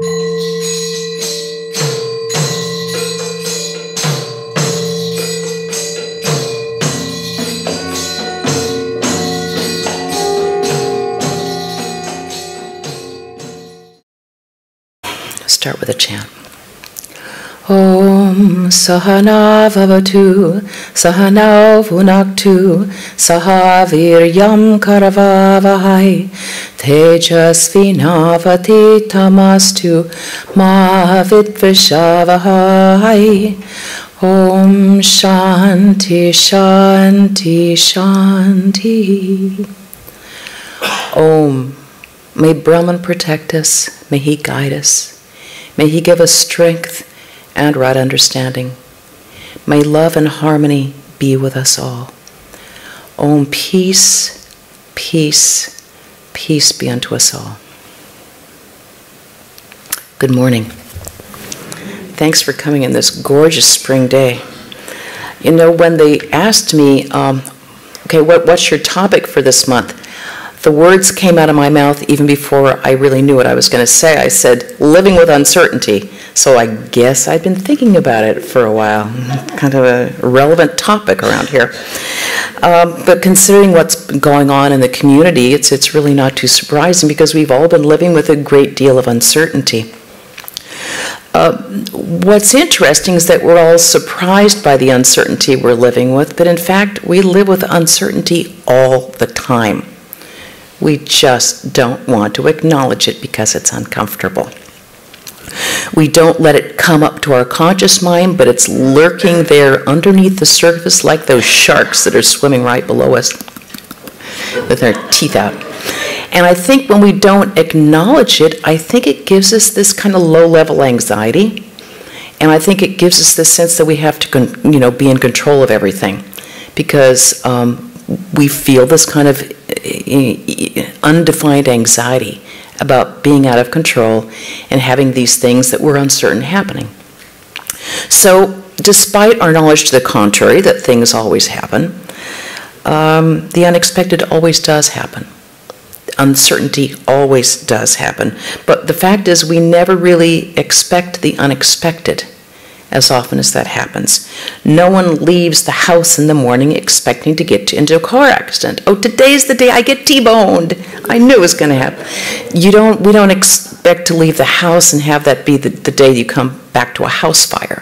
Start with a chant. Om Sahana Vavatu Sahana Vunaktu Sahaviryam Karavavahai Tejasvinavati Tamastu Mahavidvishavahai. Om Shanti Shanti Shanti. Om. May Brahman protect us. May he guide us. May he give us strength and right understanding. May love and harmony be with us all. Om, peace, peace, peace be unto us all. Good morning. Thanks for coming in this gorgeous spring day. You know, when they asked me, okay, what's your topic for this month? The words came out of my mouth even before I really knew what I was going to say. I said, living with uncertainty. So I guess I'd been thinking about it for a while. Kind of a relevant topic around here. But considering what's been going on in the community, it's really not too surprising because we've all been living with a great deal of uncertainty. What's interesting is that we're all surprised by the uncertainty we're living with, but in fact, we live with uncertainty all the time. We just don't want to acknowledge it because it's uncomfortable. We don't let it come up to our conscious mind, but it's lurking there underneath the surface like those sharks that are swimming right below us with their teeth out. And I think when we don't acknowledge it, I think it gives us this kind of low-level anxiety, and I think it gives us this sense that we have to, be in control of everything, because we feel this kind of undefined anxiety about being out of control and having these things that we're uncertain happening. So, despite our knowledge to the contrary, that things always happen, the unexpected always does happen. Uncertainty always does happen. But the fact is, we never really expect the unexpected as often as that happens. No one leaves the house in the morning expecting to get into a car accident. Oh, today's the day I get T-boned. I knew it was going to happen. We don't expect to leave the house and have that be the day you come back to a house fire.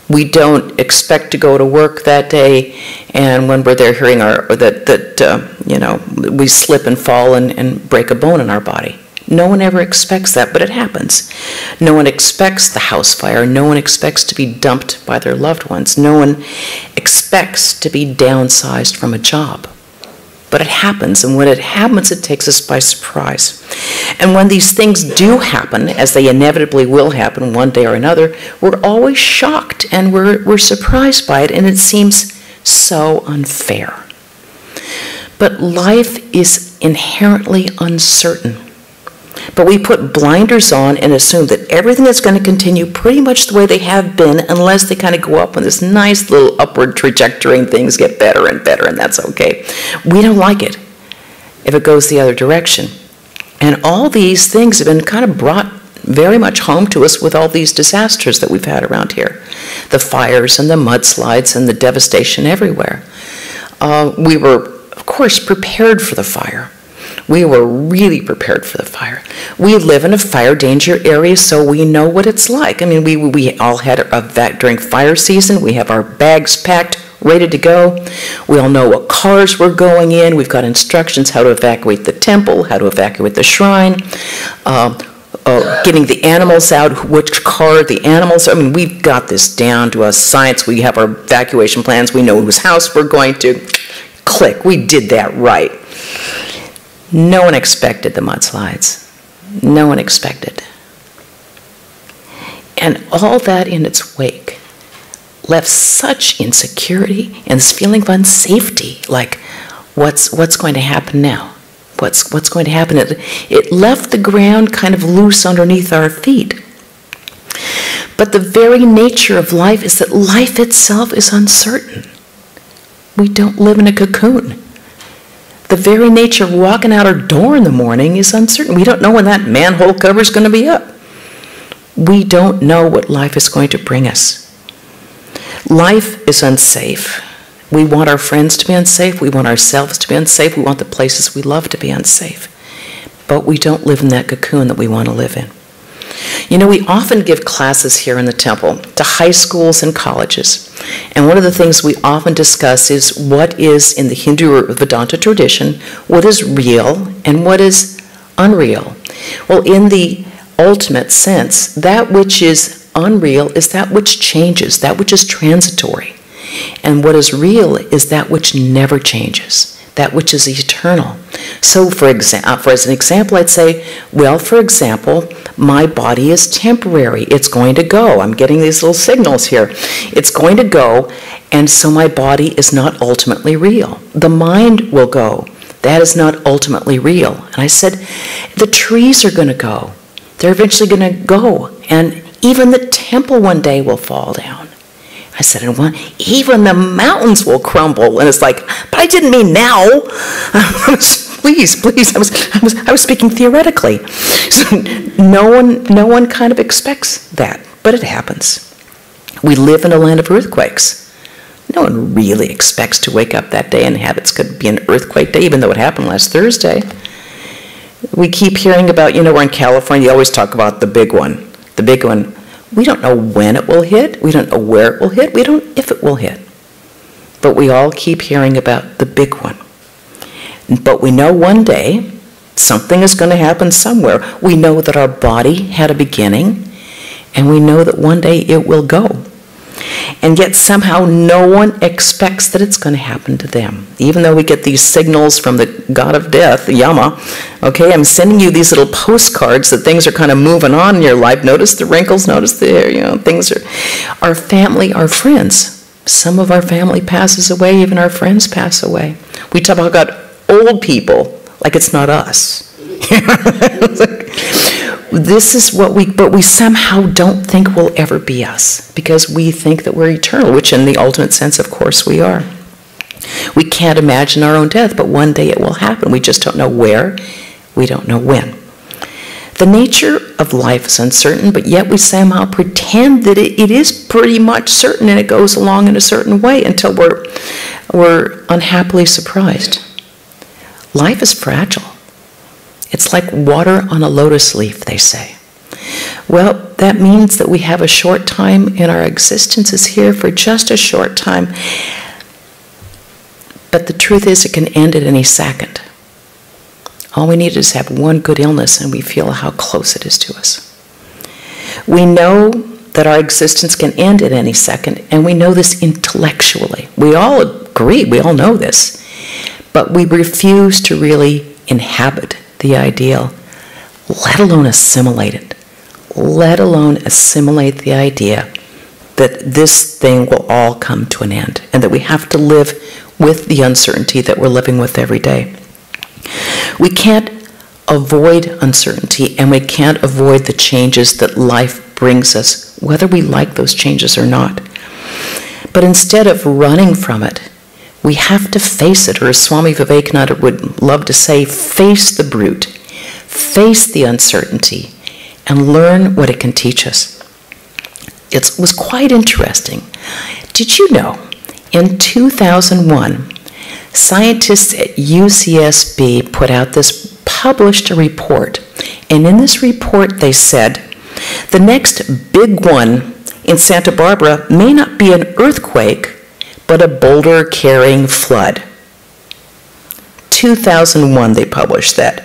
We don't expect to go to work that day, and when we're there hearing we slip and fall and break a bone in our body. No one ever expects that, but it happens. No one expects the house fire. No one expects to be dumped by their loved ones. No one expects to be downsized from a job. But it happens, and when it happens, it takes us by surprise. And when these things do happen, as they inevitably will happen one day or another, we're always shocked, and we're surprised by it, and it seems so unfair. But life is inherently uncertain. But we put blinders on and assume that everything is going to continue pretty much the way they have been unless they kind of go up on this nice little upward trajectory and things get better and better, and that's okay. We don't like it if it goes the other direction. And all these things have been kind of brought very much home to us with all these disasters that we've had around here. The fires and the mudslides and the devastation everywhere. We were, of course, prepared for the fire. We were really prepared for the fire. We live in a fire danger area, so we know what it's like. I mean, we all had during fire season, we have our bags packed, ready to go. We all know what cars we're going in. We've got instructions how to evacuate the temple, how to evacuate the shrine, getting the animals out, which car the animals are. I mean, we've got this down to a science. We have our evacuation plans. We know whose house we're going to. Click, we did that right. No one expected the mudslides. No one expected. And all that in its wake left such insecurity and this feeling of unsafety, like what's going to happen now? What's going to happen? It left the ground kind of loose underneath our feet. But the very nature of life is that life itself is uncertain. We don't live in a cocoon. The very nature of walking out our door in the morning is uncertain. We don't know when that manhole cover is going to be up. We don't know what life is going to bring us. Life is unsafe. We want our friends to be unsafe. We want ourselves to be unsafe. We want the places we love to be unsafe. But we don't live in that cocoon that we want to live in. You know, we often give classes here in the temple to high schools and colleges. And one of the things we often discuss is what is, in the Hindu or Vedanta tradition, what is real and what is unreal. Well, in the ultimate sense, that which is unreal is that which changes, that which is transitory. And what is real is that which never changes, that which is eternal. So as an example, I'd say, well, for example, my body is temporary. It's going to go. I'm getting these little signals here. It's going to go, and so my body is not ultimately real. The mind will go. That is not ultimately real. And I said, the trees are going to go. They're eventually going to go, and even the temple one day will fall down. I said, and even the mountains will crumble. And it's like, but I didn't mean now. Please, I was speaking theoretically. So no one kind of expects that, but it happens. We live in a land of earthquakes. No one really expects to wake up that day and have it's going to be an earthquake day, even though it happened last Thursday. We keep hearing about, we're in California, you always talk about the big one. The big one. We don't know when it will hit. We don't know where it will hit. We don't know if it will hit. But we all keep hearing about the big one. But we know one day something is going to happen somewhere. We know that our body had a beginning, and we know that one day it will go. And yet somehow no one expects that it's going to happen to them. Even though we get these signals from the god of death, Yama, okay, I'm sending you these little postcards that things are kind of moving on in your life. Notice the wrinkles, notice the, things are, our family, our friends. Some of our family passes away, even our friends pass away. We talk about old people like it's not us. This is what but we somehow don't think will ever be us because we think that we're eternal, which in the ultimate sense, of course, we are. We can't imagine our own death, but one day it will happen. We just don't know where. We don't know when. The nature of life is uncertain, but yet we somehow pretend that it is pretty much certain, and it goes along in a certain way until we're unhappily surprised. Life is fragile. It's like water on a lotus leaf, they say. Well, that means that we have a short time in our existence is here for just a short time. But the truth is it can end at any second. All we need is have one good illness and we feel how close it is to us. We know that our existence can end at any second, and we know this intellectually. We all agree, we all know this. But we refuse to really inhabit the ideal, let alone assimilate it. Let alone assimilate the idea that this thing will all come to an end and that we have to live with the uncertainty that we're living with every day. We can't avoid uncertainty, and we can't avoid the changes that life brings us, whether we like those changes or not. But instead of running from it, we have to face it, or as Swami Vivekananda would love to say, face the brute, face the uncertainty, and learn what it can teach us. It was quite interesting. Did you know, in 2001, scientists at UCSB published a report, and in this report they said, the next big one in Santa Barbara may not be an earthquake, but a boulder-carrying flood. 2001 they published that.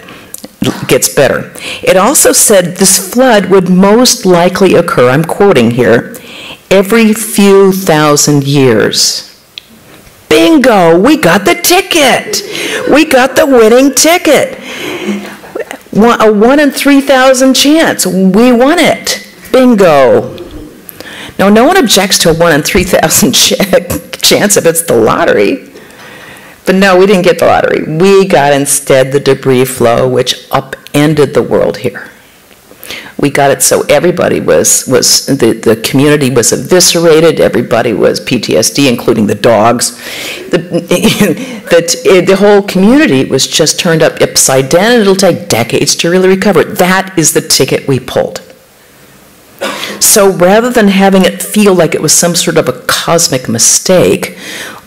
It gets better. It also said this flood would most likely occur, I'm quoting here, every few thousand years. Bingo! We got the ticket! We got the winning ticket! A 1 in 3,000 chance. We won it. Bingo! Now, no one objects to a 1 in 3,000 chance if it's the lottery. But no, we didn't get the lottery. We got instead the debris flow, which upended the world here. We got it so everybody the community was eviscerated, everybody was PTSD, including the dogs. The whole community was just turned upside down, and it'll take decades to really recover it. That is the ticket we pulled. So rather than having it feel like it was some sort of a cosmic mistake,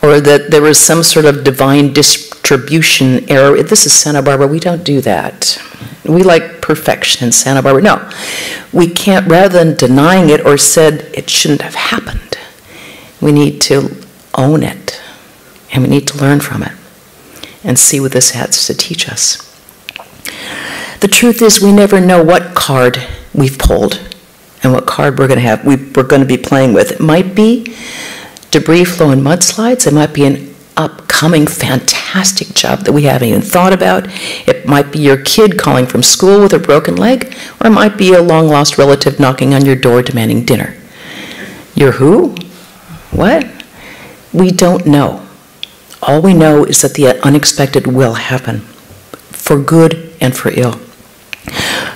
or that there was some sort of divine distribution error, this is Santa Barbara, we don't do that. We like perfection in Santa Barbara. No, we can't, rather than denying it or said it shouldn't have happened, we need to own it, and we need to learn from it and see what this has to teach us. The truth is, we never know what card we've pulled and what card we're going to be playing with. It might be debris flow and mudslides. It might be an upcoming fantastic job that we haven't even thought about. It might be your kid calling from school with a broken leg, or it might be a long-lost relative knocking on your door demanding dinner. You're who? What? We don't know. All we know is that the unexpected will happen, for good and for ill.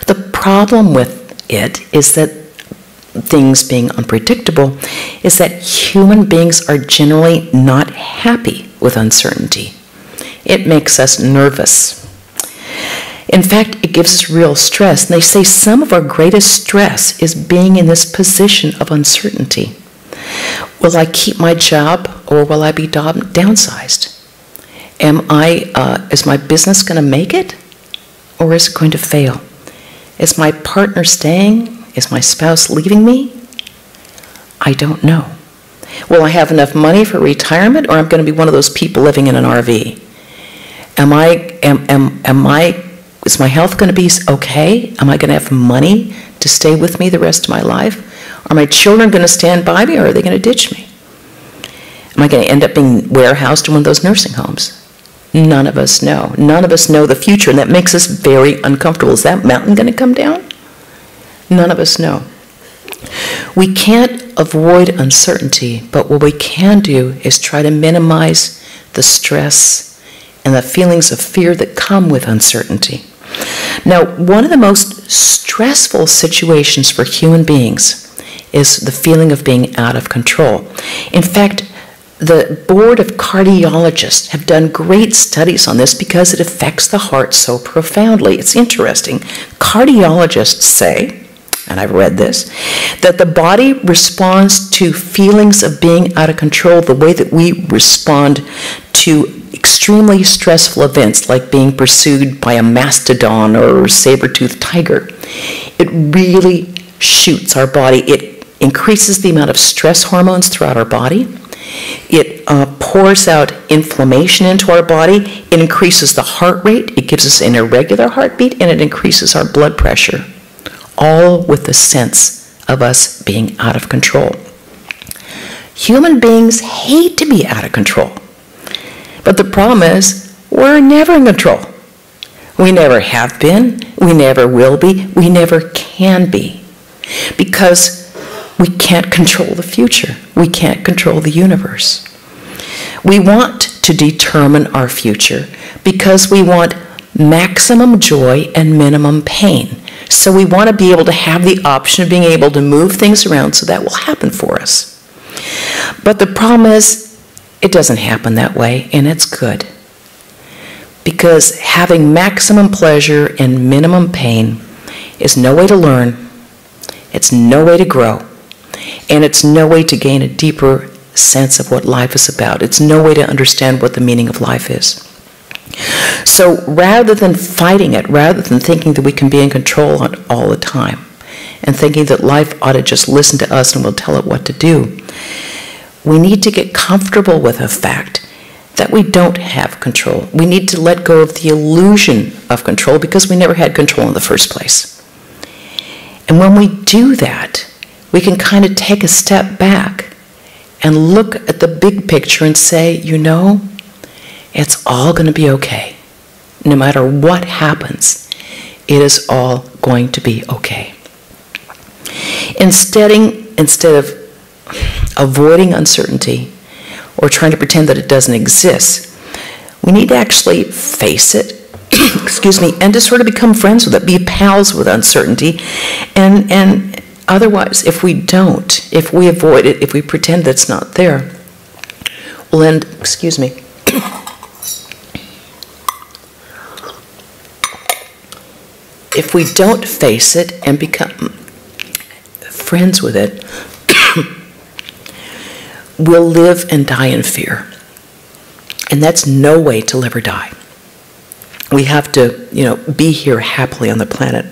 The problem with it is that things being unpredictable is that human beings are generally not happy with uncertainty. It makes us nervous. In fact, it gives us real stress. And they say some of our greatest stress is being in this position of uncertainty. Will I keep my job, or will I be downsized? Is my business going to make it, or is it going to fail? Is my partner staying? Is my spouse leaving me? I don't know. Will I have enough money for retirement, or I'm going to be one of those people living in an RV? Is my health going to be okay? Am I going to have money to stay with me the rest of my life? Are my children going to stand by me, or are they going to ditch me? Am I going to end up being warehoused in one of those nursing homes? None of us know. None of us know the future, and that makes us very uncomfortable. Is that mountain going to come down? None of us know. We can't avoid uncertainty, but what we can do is try to minimize the stress and the feelings of fear that come with uncertainty. Now, one of the most stressful situations for human beings is the feeling of being out of control. In fact, the board of cardiologists have done great studies on this because it affects the heart so profoundly. It's interesting. Cardiologists say, and I've read this, that the body responds to feelings of being out of control the way that we respond to extremely stressful events like being pursued by a mastodon or saber-toothed tiger. It really shoots our body. It increases the amount of stress hormones throughout our body. It pours out inflammation into our body. It increases the heart rate. It gives us an irregular heartbeat, and it increases our blood pressure, all with the sense of us being out of control. Human beings hate to be out of control. But the problem is, we're never in control. We never have been. We never will be. We never can be. Because we can't control the future. We can't control the universe. We want to determine our future because we want maximum joy and minimum pain. So we want to be able to have the option of being able to move things around so that will happen for us. But the problem is, it doesn't happen that way, and it's good. Because having maximum pleasure and minimum pain is no way to learn, it's no way to grow, and it's no way to gain a deeper sense of what life is about. It's no way to understand what the meaning of life is. So rather than fighting it, rather than thinking that we can be in control all the time, and thinking that life ought to just listen to us and we'll tell it what to do, we need to get comfortable with the fact that we don't have control. We need to let go of the illusion of control because we never had control in the first place. And when we do that, we can kind of take a step back and look at the big picture and say, you know, it's all going to be okay. No matter what happens, it is all going to be okay. Instead of avoiding uncertainty or trying to pretend that it doesn't exist, we need to actually face it, excuse me, and to sort of become friends with it, be pals with uncertainty. And otherwise, if we don't, if we avoid it, if we pretend that it's not there, we'll end, excuse me, if we don't face it and friends with it, we'll live and die in fear. And that's no way to live or die. We have to, be here happily on the planet.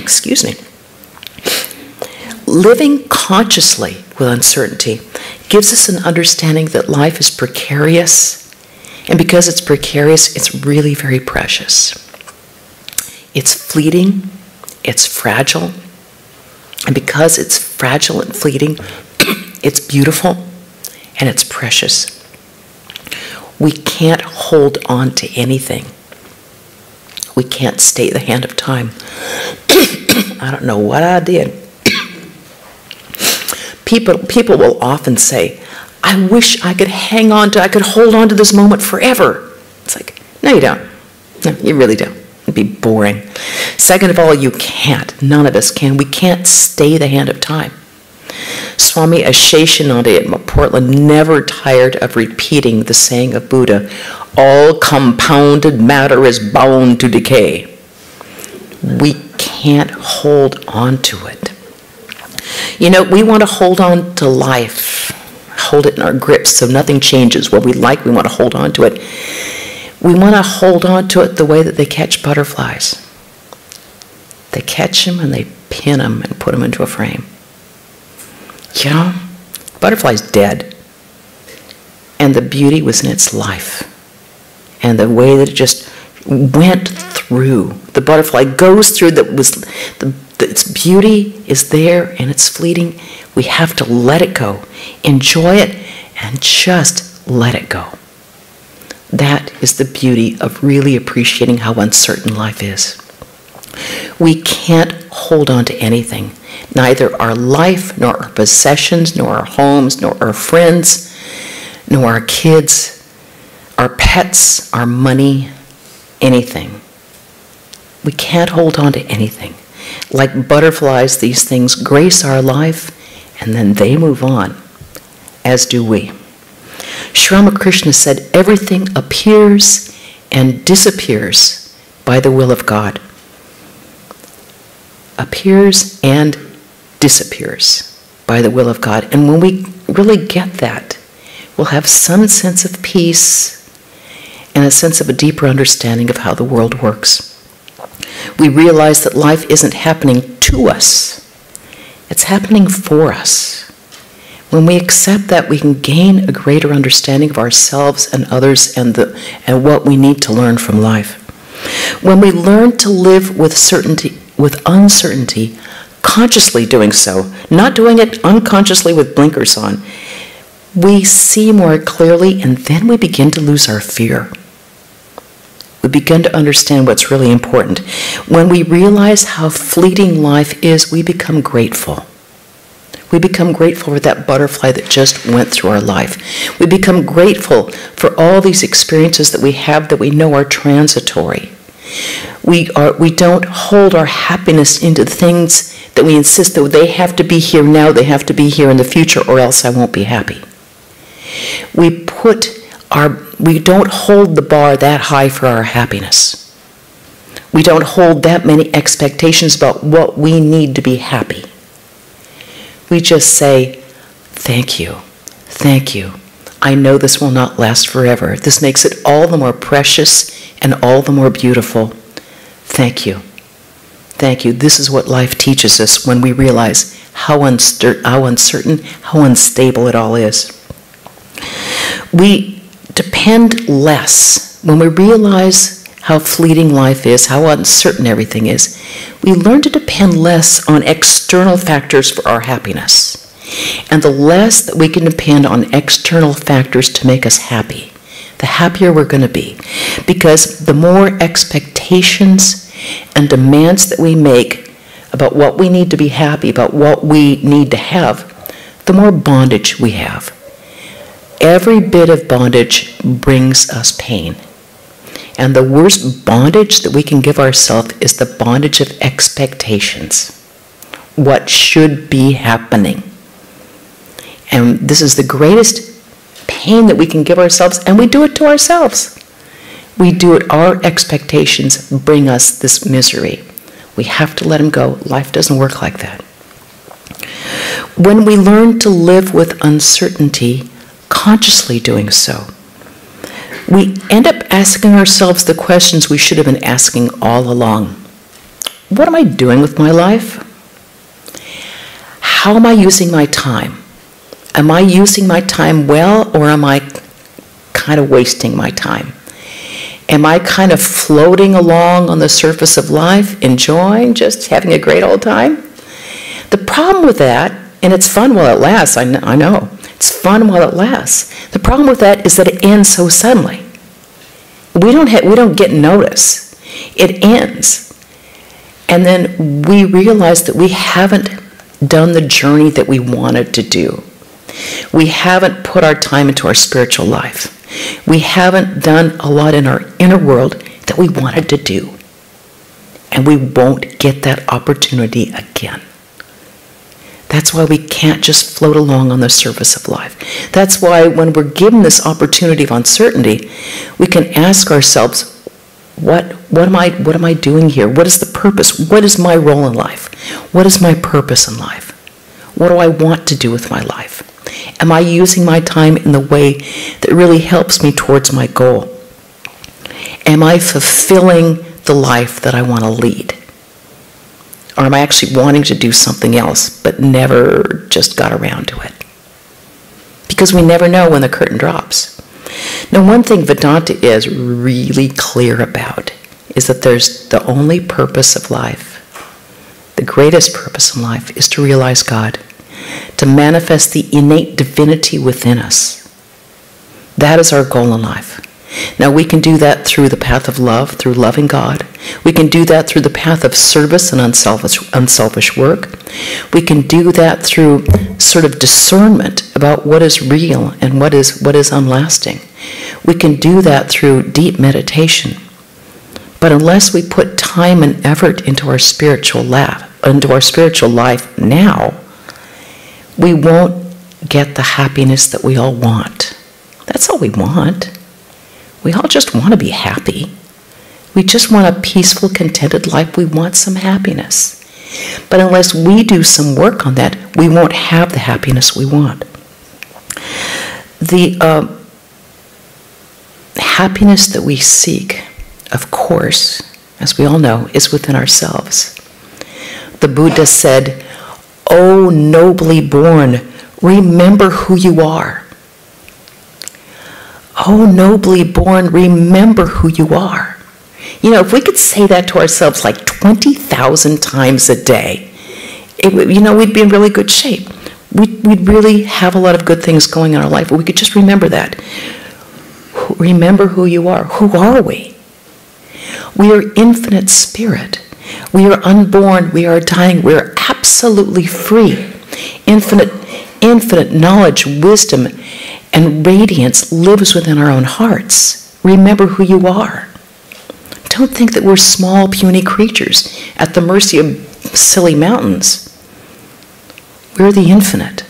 Excuse me. Living consciously with uncertainty gives us an understanding that life is precarious, and because it's precarious, it's really very precious. It's fleeting, it's fragile, and because it's fragile and fleeting, it's beautiful and it's precious. We can't hold on to anything. We can't stay the hand of time. I don't know what I did. People will often say, I wish I could I could hold on to this moment forever. It's like, no, you don't. No, you really don't. It'd be boring. Second of all, you can't. None of us can. We can't stay the hand of time. Swami Asheshananda at Portland never tired of repeating the saying of Buddha, all compounded matter is bound to decay. We can't hold on to it. We want to hold on to life, hold it in our grips so nothing changes. What we like, we want to hold on to it. We want to hold on to it the way that they catch butterflies. They catch them and they pin them and put them into a frame. Butterfly's dead. And the beauty was in its life. And the way that it just went through. The butterfly goes through, its beauty is there and it's fleeting. We have to let it go. Enjoy it and just let it go. That is the beauty of really appreciating how uncertain life is. We can't hold on to anything. Neither our life, nor our possessions, nor our homes, nor our friends, nor our kids, our pets, our money, anything. We can't hold on to anything. Like butterflies, these things grace our life, and then they move on, as do we. Sri Ramakrishna said, everything appears and disappears by the will of God. Appears and disappears by the will of God. And when we really get that, we'll have some sense of peace and a sense of a deeper understanding of how the world works. We realize that life isn't happening to us. It's happening for us. When we accept that, we can gain a greater understanding of ourselves and others and what we need to learn from life. When we learn to live with uncertainty, consciously doing so, not doing it unconsciously with blinkers on, we see more clearly, and then we begin to lose our fear. We begin to understand what's really important. When we realize how fleeting life is, we become grateful. We become grateful for that butterfly that just went through our life. We become grateful for all these experiences that we have that we know are transitory. We don't hold our happiness into things that we insist that they have to be here now, they have to be here in the future, or else I won't be happy. We don't hold the bar that high for our happiness. We don't hold that many expectations about what we need to be happy. We just say, thank you, thank you. I know this will not last forever. This makes it all the more precious and all the more beautiful. Thank you. Thank you. This is what life teaches us when we realize how uncertain, how unstable it all is. We depend less. When we realize how fleeting life is, how uncertain everything is, we learn to depend less on external factors for our happiness. And the less that we can depend on external factors to make us happy, the happier we're going to be. Because the more expectations and demands that we make about what we need to be happy, about what we need to have, the more bondage we have. Every bit of bondage brings us pain. And the worst bondage that we can give ourselves is the bondage of expectations. What should be happening. And this is the greatest pain that we can give ourselves, and we do it to ourselves. We do it, our expectations bring us this misery. We have to let them go. Life doesn't work like that. When we learn to live with uncertainty, consciously doing so, we end up asking ourselves the questions we should have been asking all along. What am I doing with my life? How am I using my time? Am I using my time well, or am I kind of wasting my time? Am I kind of floating along on the surface of life, enjoying, just having a great old time? The problem with that, and it's fun while it lasts, I know, it's fun while it lasts. The problem with that is that it ends so suddenly. We don't get notice. It ends. And then we realize that we haven't done the journey that we wanted to do. We haven't put our time into our spiritual life. We haven't done a lot in our inner world that we wanted to do. And we won't get that opportunity again. That's why we can't just float along on the surface of life. That's why when we're given this opportunity of uncertainty, we can ask ourselves, what am I doing here? What is the purpose? What is my role in life? What is my purpose in life? What do I want to do with my life? Am I using my time in the way that really helps me towards my goal? Am I fulfilling the life that I want to lead? Or am I actually wanting to do something else but never just got around to it? Because we never know when the curtain drops. Now, one thing Vedanta is really clear about is that there's the only purpose of life, the greatest purpose in life, is to realize God, to manifest the innate divinity within us. That is our goal in life. Now, we can do that through the path of love, through loving God. We can do that through the path of service and unselfish work. We can do that through sort of discernment about what is real and what is unlasting. We can do that through deep meditation. But unless we put time and effort into our spiritual life now, we won't get the happiness that we all want. That's all we want. We all just want to be happy. We just want a peaceful, contented life. We want some happiness. But unless we do some work on that, we won't have the happiness we want. The happiness that we seek, of course, as we all know, is within ourselves. The Buddha said, "O nobly born, remember who you are." Oh, nobly born, remember who you are. You know, if we could say that to ourselves like 20,000 times a day, we'd be in really good shape. We'd really have a lot of good things going in our life, but we could just remember that. Remember who you are. Who are we? We are infinite spirit. We are unborn. We are dying. We are absolutely free. Infinite knowledge, wisdom, and radiance lives within our own hearts. Remember who you are. Don't think that we're small, puny creatures at the mercy of silly mountains. We're the infinite.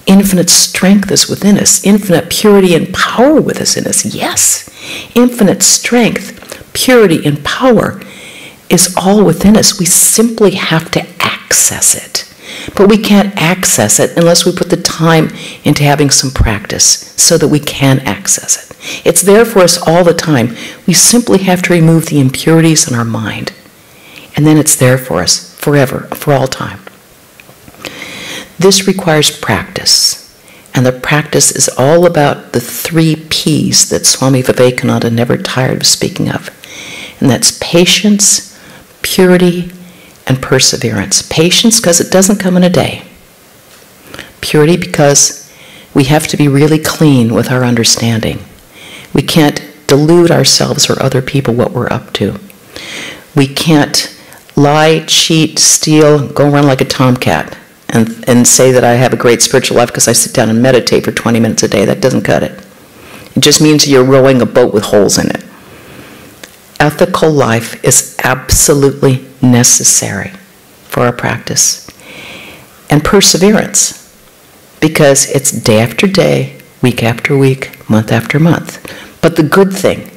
Infinite strength is within us. Infinite purity and power within us. Yes, infinite strength, purity, and power is all within us. We simply have to access it. But we can't access it unless we put the time into having some practice so that we can access it. It's there for us all the time. We simply have to remove the impurities in our mind. And then it's there for us forever, for all time. This requires practice. And the practice is all about the 3 P's that Swami Vivekananda never tired of speaking of. And that's patience, purity, and perseverance. Patience, because it doesn't come in a day. Purity, because we have to be really clean with our understanding. We can't delude ourselves or other people what we're up to. We can't lie, cheat, steal, go around like a tomcat and say that I have a great spiritual life because I sit down and meditate for 20 minutes a day. That doesn't cut it. It just means you're rowing a boat with holes in it. Ethical life is absolutely necessary for our practice. And perseverance, because it's day after day, week after week, month after month. But the good thing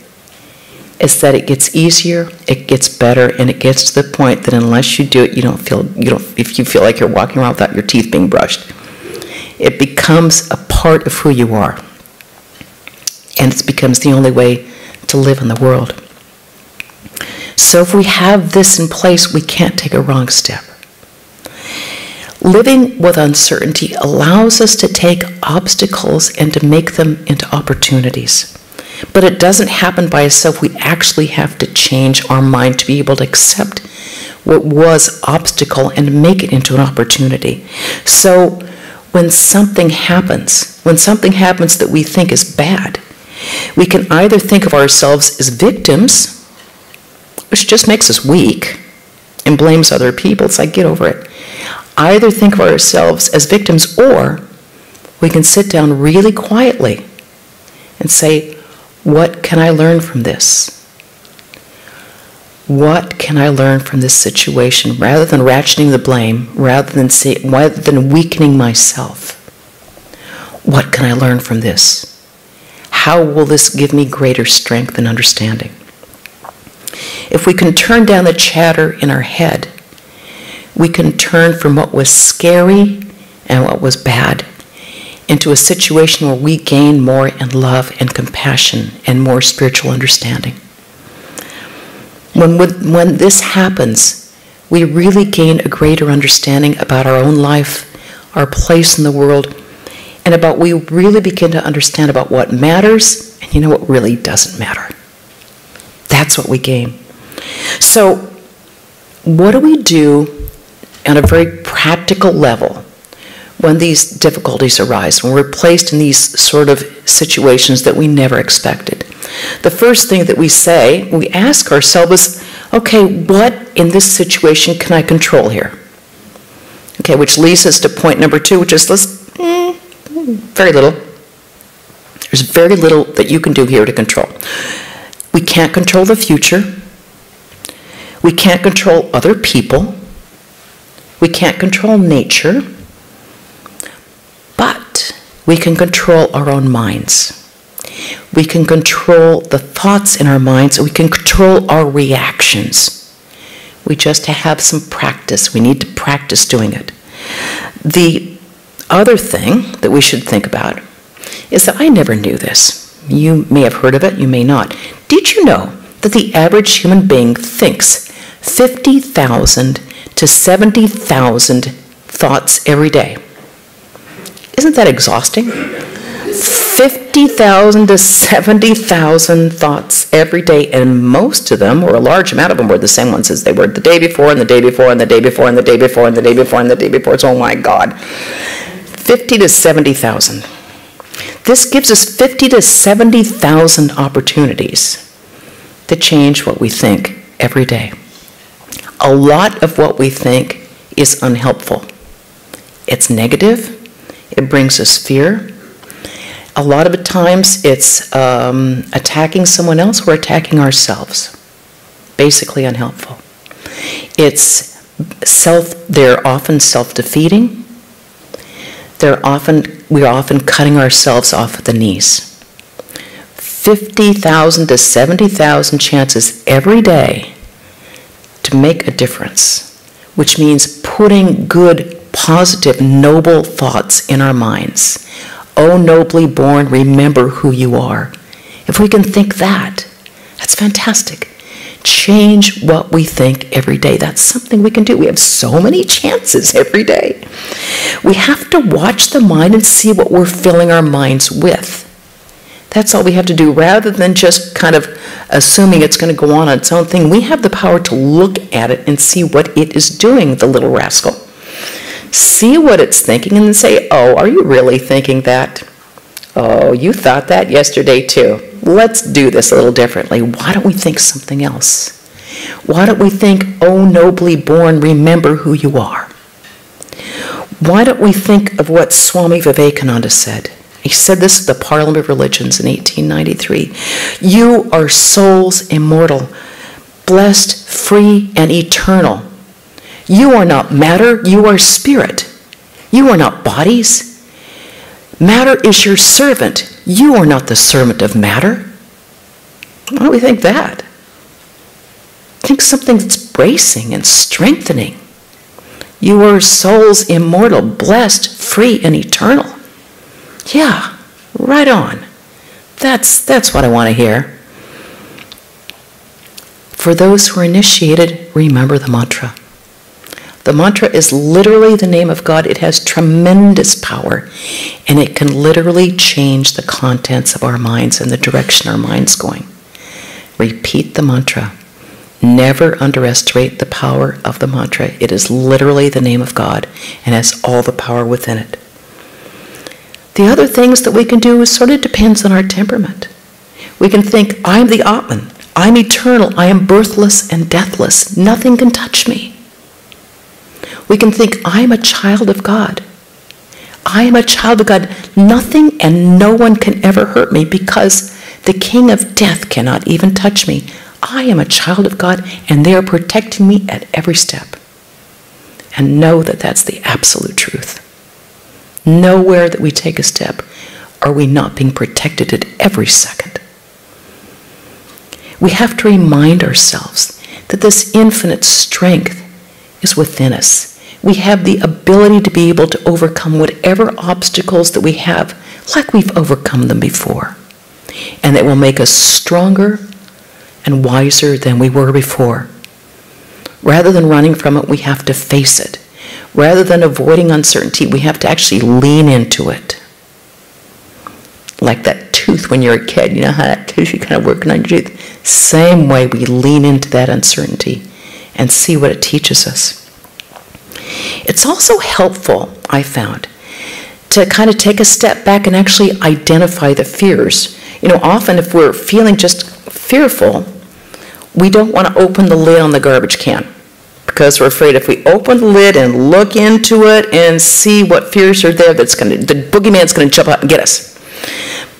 is that it gets easier, it gets better, and it gets to the point that unless you do it, if you feel like you're walking around without your teeth being brushed, It becomes a part of who you are. And it becomes the only way to live in the world. So if we have this in place, we can't take a wrong step. Living with uncertainty allows us to take obstacles and to make them into opportunities. But it doesn't happen by itself. We actually have to change our mind to be able to accept what was obstacle and make it into an opportunity. So when something happens that we think is bad, we can either think of ourselves as victims, which just makes us weak and blames other people. It's like, get over it. Either think of ourselves as victims, or we can sit down really quietly and say, what can I learn from this? What can I learn from this situation? Rather than ratcheting the blame, rather than weakening myself, what can I learn from this? How will this give me greater strength and understanding? If we can turn down the chatter in our head, we can turn from what was scary and what was bad into a situation where we gain more in love and compassion and more spiritual understanding. When this happens, we really gain a greater understanding about our own life, our place in the world, and we really begin to understand about what matters and what really doesn't matter. That's what we gain. So what do we do on a very practical level when these difficulties arise, when we're placed in these sort of situations that we never expected? The first thing that we ask ourselves is, okay, what in this situation can I control here? Okay, which leads us to point number 2, which is very little. There's very little that you can do here to control. We can't control the future. We can't control other people. We can't control nature. But we can control our own minds. We can control the thoughts in our minds, and we can control our reactions. We just have some practice. We need to practice doing it. The other thing that we should think about is that I never knew this. You may have heard of it, you may not. Did you know that the average human being thinks 50,000 to 70,000 thoughts every day? Isn't that exhausting? 50,000 to 70,000 thoughts every day, and most of them, or a large amount of them, were the same ones as they were the day before, and the day before, and the day before, and the day before, and the day before, and the day before. So, oh my God. 50 to 70,000. This gives us 50 to 70,000 opportunities to change what we think every day. A lot of what we think is unhelpful. It's negative. It brings us fear. A lot of the times it's attacking someone else or attacking ourselves. Basically unhelpful. They're often self-defeating. We're often cutting ourselves off at the knees. 50,000 to 70,000 chances every day to make a difference, which means putting good, positive, noble thoughts in our minds. O nobly born, remember who you are. If we can think that, that's fantastic. Change what we think every day. That's something we can do. We have so many chances every day. We have to watch the mind and see what we're filling our minds with. That's all we have to do. Rather than just kind of assuming it's going to go on its own thing, we have the power to look at it and see what it is doing, the little rascal. See what it's thinking and then say, oh, are you really thinking that? Oh, you thought that yesterday too. Let's do this a little differently. Why don't we think something else? Why don't we think, oh, nobly born, remember who you are? Why don't we think of what Swami Vivekananda said? He said this at the Parliament of Religions in 1893. You are souls immortal, blessed, free, and eternal. You are not matter, you are spirit. You are not bodies. Matter is your servant. You are not the servant of matter. Why don't we think that? Think something that's bracing and strengthening. You are souls immortal, blessed, free and eternal. Yeah, right on. That's what I want to hear. For those who are initiated, remember the mantra. The mantra is literally the name of God. It has tremendous power, and it can literally change the contents of our minds and the direction our mind's going. Repeat the mantra. Never underestimate the power of the mantra. It is literally the name of God and has all the power within it. The other things that we can do sort of depends on our temperament. We can think, I'm the Atman. I'm eternal. I am birthless and deathless. Nothing can touch me. We can think, I am a child of God. I am a child of God. Nothing and no one can ever hurt me because the king of death cannot even touch me. I am a child of God, and they are protecting me at every step. And know that that's the absolute truth. Nowhere that we take a step are we not being protected at every second. We have to remind ourselves that this infinite strength is within us. We have the ability to be able to overcome whatever obstacles that we have, like we've overcome them before. And that will make us stronger and wiser than we were before. Rather than running from it, we have to face it. Rather than avoiding uncertainty, we have to actually lean into it. Like that tooth when you're a kid, you know how that tooth, you're kind of working on your tooth. Same way we lean into that uncertainty and see what it teaches us. It's also helpful, I found, to kind of take a step back and actually identify the fears. You know, often if we're feeling just fearful, we don't want to open the lid on the garbage can because we're afraid if we open the lid and look into it and see what fears are there, the boogeyman's going to jump out and get us.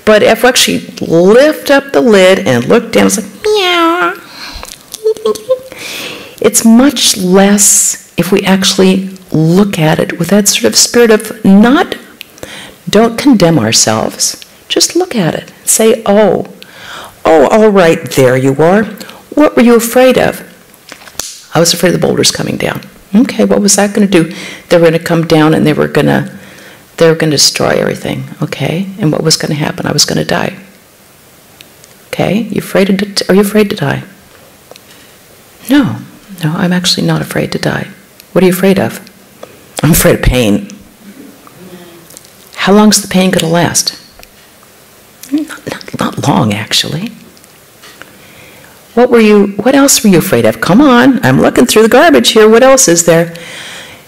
But if we actually lift up the lid and look down, it's like, meow. It's much less if we actually look at it with that sort of spirit of don't condemn ourselves. Just look at it. Say, oh, all right, there you are. What were you afraid of? I was afraid of the boulders coming down. Okay, what was that going to do? They were going to come down and they were going to destroy everything. Okay, and what was going to happen? I was going to die. Okay, are you afraid to die? No, I'm actually not afraid to die. What are you afraid of? I'm afraid of pain. How long is the pain going to last? Not long, actually. What else were you afraid of? Come on, I'm looking through the garbage here. What else is there?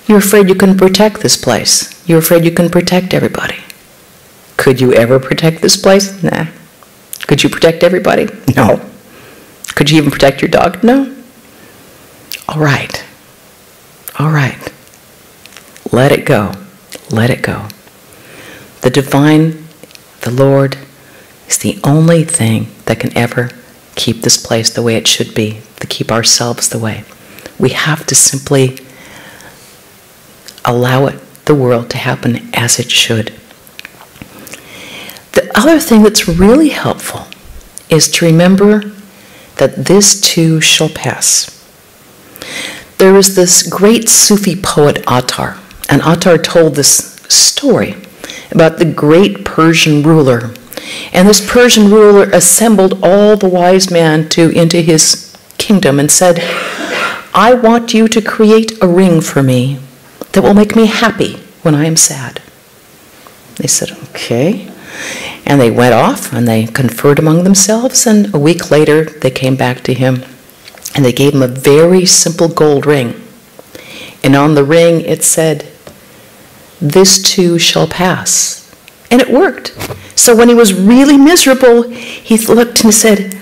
You're afraid you couldn't protect this place. You're afraid you couldn't protect everybody. Could you ever protect this place? Nah. Could you protect everybody? No. Could you even protect your dog? No. All right. Let it go. Let it go. The divine, the Lord, is the only thing that can ever keep this place the way it should be, to keep ourselves the way. We have to simply allow the world to happen as it should. The other thing that's really helpful is to remember that this too shall pass. There was this great Sufi poet Attar, and Attar told this story about the great Persian ruler. And this Persian ruler assembled all the wise men into his kingdom and said, I want you to create a ring for me that will make me happy when I am sad. They said, okay. And they went off and they conferred among themselves, and a week later they came back to him and they gave him a very simple gold ring. And on the ring it said, this too shall pass. And it worked. So when he was really miserable, he looked and said,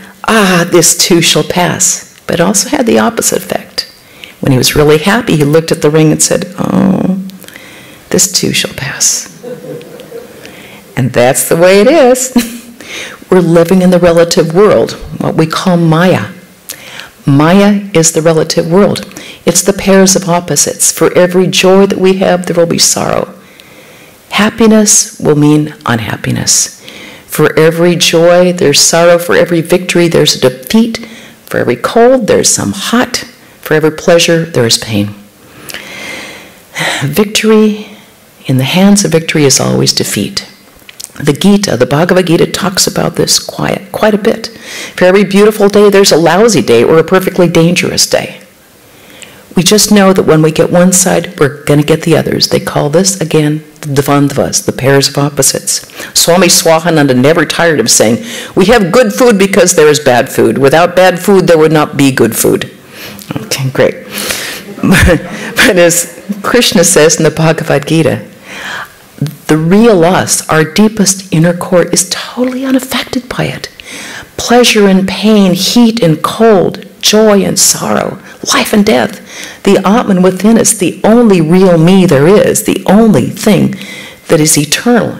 this too shall pass. But it also had the opposite effect. When he was really happy, he looked at the ring and said, this too shall pass. And that's the way it is. We're living in the relative world, what we call Maya. Maya is the relative world. It's the pairs of opposites. For every joy that we have, there will be sorrow. Happiness will mean unhappiness. For every joy, there's sorrow. For every victory, there's a defeat. For every cold, there's some hot. For every pleasure, there is pain. Victory in the hands of victory is always defeat. The Gita, the Bhagavad Gita, talks about this quite a bit. For every beautiful day, there's a lousy day or a perfectly dangerous day. We just know that when we get one side, we're going to get the others. They call this, again, the dvandvas, the pairs of opposites. Swami Tyagananda never tired of saying, we have good food because there is bad food. Without bad food, there would not be good food. Okay, great. But as Krishna says in the Bhagavad Gita, the real us, our deepest inner core, is totally unaffected by it. Pleasure and pain, heat and cold, joy and sorrow, life and death. The Atman within us, the only real me there is, the only thing that is eternal,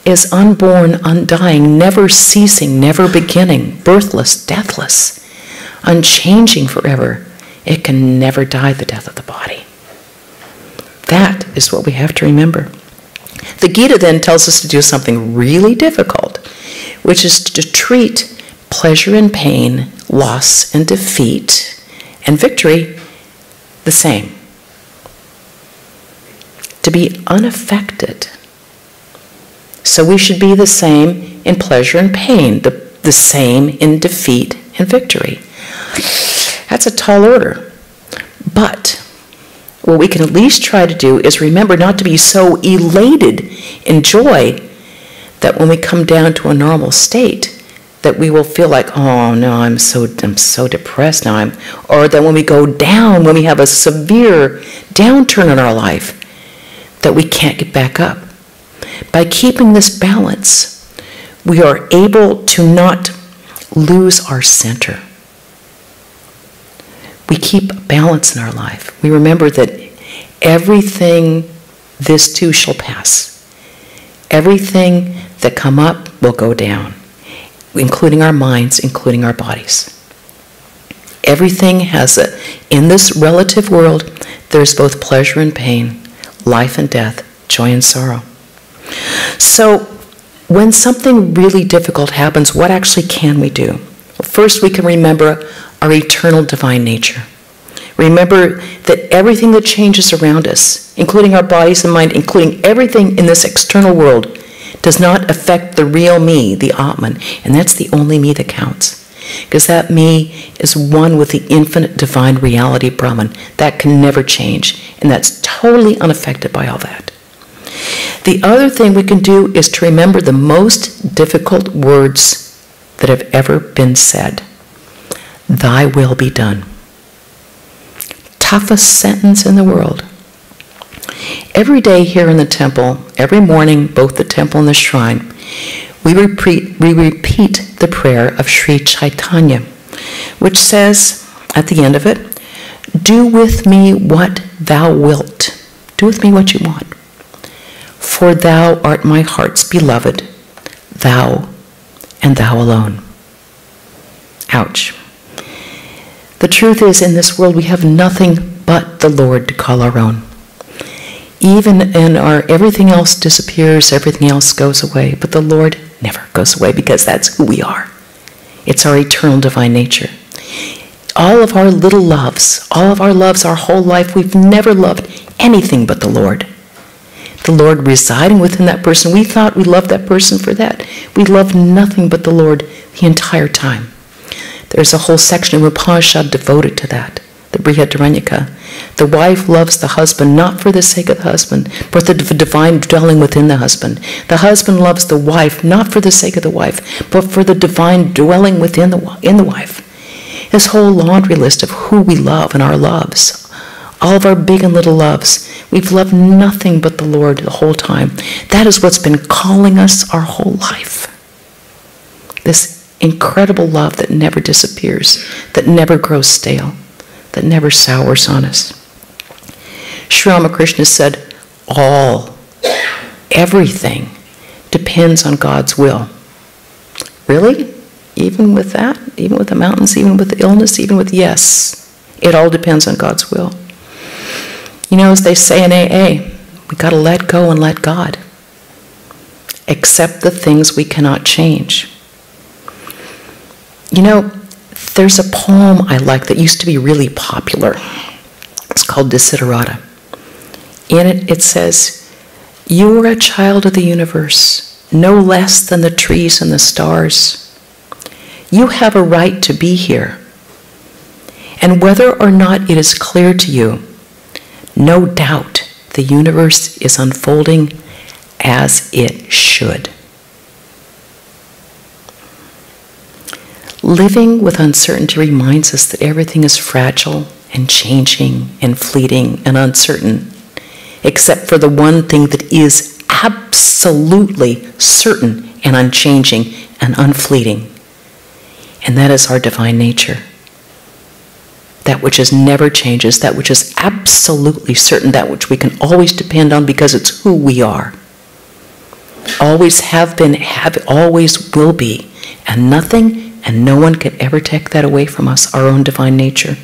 is unborn, undying, never ceasing, never beginning, birthless, deathless, unchanging forever. It can never die the death of the body. That is what we have to remember. The Gita then tells us to do something really difficult, which is to treat pleasure and pain, loss and defeat, and victory the same. To be unaffected. So we should be the same in pleasure and pain, the same in defeat and victory. That's a tall order. But what we can at least try to do is remember not to be so elated in joy that when we come down to a normal state, that we will feel like, oh no, I'm so depressed now. Or that when we go down, when we have a severe downturn in our life, that we can't get back up. By keeping this balance, we are able to not lose our center. We keep balance in our life. We remember that everything, this too shall pass. Everything that come up will go down, including our minds, including our bodies. Everything has in this relative world, there's both pleasure and pain, life and death, joy and sorrow. So when something really difficult happens, what actually can we do? Well, first, we can remember our eternal divine nature. Remember that everything that changes around us, including our bodies and mind, including everything in this external world, does not affect the real me, the Atman, and that's the only me that counts. Because that me is one with the infinite divine reality Brahman. That can never change, and that's totally unaffected by all that. The other thing we can do is to remember the most difficult words that have ever been said. Thy will be done. Toughest sentence in the world. Every day here in the temple, every morning, both the temple and the shrine, we repeat the prayer of Sri Chaitanya, which says at the end of it, do with me what thou wilt. Do with me what you want. For thou art my heart's beloved, thou and thou alone. Ouch. The truth is, in this world we have nothing but the Lord to call our own. Even in everything else disappears, everything else goes away, but the Lord never goes away because that's who we are. It's our eternal divine nature. All of our little loves, all of our loves, our whole life, we've never loved anything but the Lord. The Lord residing within that person. We thought we loved that person for that. We loved nothing but the Lord the entire time. There's a whole section of Upanishad devoted to that, the Pravrajika. The wife loves the husband not for the sake of the husband, but the divine dwelling within the husband. The husband loves the wife not for the sake of the wife, but for the divine dwelling within in the wife. This whole laundry list of who we love and our loves, all of our big and little loves, we've loved nothing but the Lord the whole time. That is what's been calling us our whole life. This incredible love that never disappears, that never grows stale, that never sours on us. Sri Ramakrishna said, everything depends on God's will. Really? Even with that? Even with the mountains? Even with the illness? Even with, yes, it all depends on God's will. You know, as they say in AA, we got to let go and let God. Accept the things we cannot change. You know, there's a poem I like that used to be really popular. It's called Desiderata. In it, it says, You are a child of the universe, no less than the trees and the stars. You have a right to be here. And whether or not it is clear to you, no doubt the universe is unfolding as it should. Living with uncertainty reminds us that everything is fragile and changing and fleeting and uncertain, except for the one thing that is absolutely certain and unchanging and unfleeting, and that is our divine nature. That which is never changes, that which is absolutely certain, that which we can always depend on because it's who we are. Always have been, always will be, and nothing and no one can ever take that away from us, our own divine nature.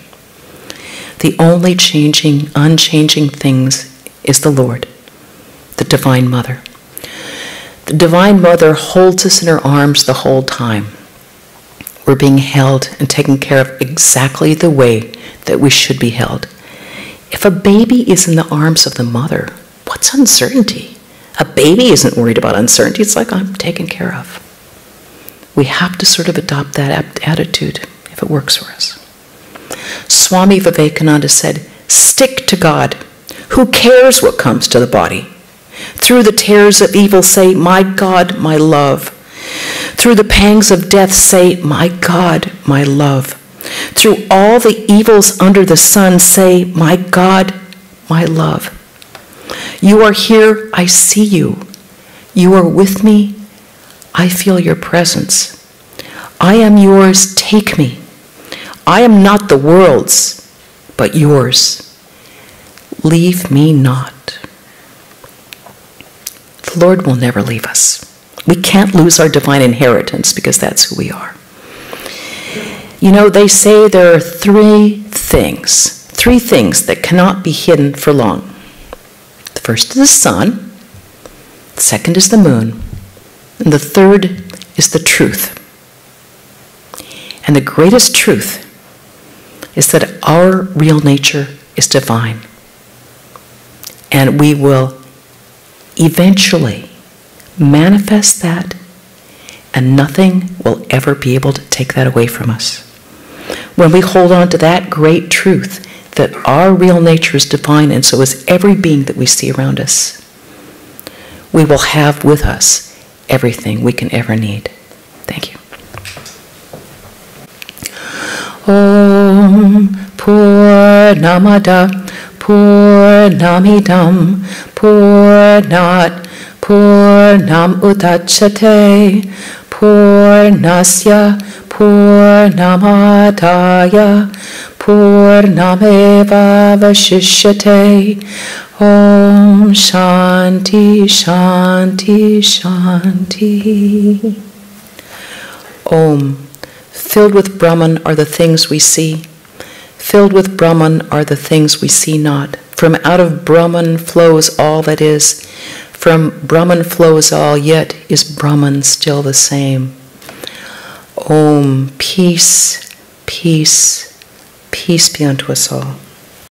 The only changing, unchanging things is the Lord, the Divine Mother. The Divine Mother holds us in her arms the whole time. We're being held and taken care of exactly the way that we should be held. If a baby is in the arms of the mother, what's uncertainty? A baby isn't worried about uncertainty. It's like, I'm taken care of. We have to sort of adopt that attitude if it works for us. Swami Vivekananda said, stick to God. Who cares what comes to the body? Through the tears of evil say, my God, my love. Through the pangs of death say, my God, my love. Through all the evils under the sun say, my God, my love. You are here, I see you. You are with me, I feel your presence. I am yours, take me. I am not the world's, but yours. Leave me not. The Lord will never leave us. We can't lose our divine inheritance because that's who we are. You know, they say there are three things that cannot be hidden for long. The first is the sun, the second is the moon, and the third is the truth. And the greatest truth is that our real nature is divine. And we will eventually manifest that, and nothing will ever be able to take that away from us. When we hold on to that great truth, that our real nature is divine, and so is every being that we see around us, we will have with us everything we can ever need. Thank you. Om Purnamada Purnamidam Purnat Purnam Udachyate Purnasya Purnamadaya Purnameva Vashishyate. Om Shanti Shanti Shanti. Om. Filled with Brahman are the things we see. Filled with Brahman are the things we see not. From out of Brahman flows all that is. From Brahman flows all, yet is Brahman still the same. Om, peace, peace, peace be unto us all.